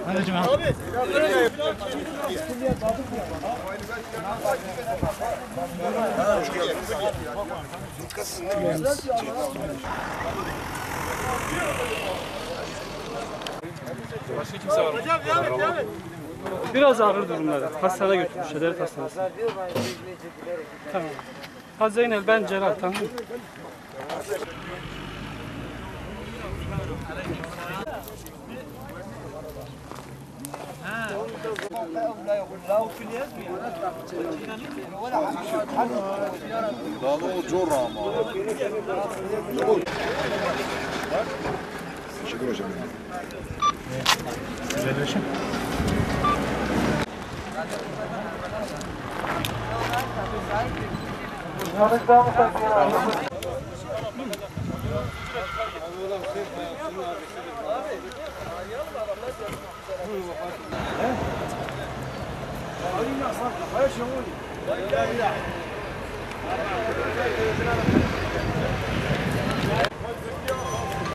Hadi cuma. Başka kimse var mı? Biraz ağır durumları. Hastaneye götürmüşler, devlet hastanesine. Tamam. Ha Zeynel, ben Celal, tamam. Teşekkür hocam. Güzelleşim. Hayır,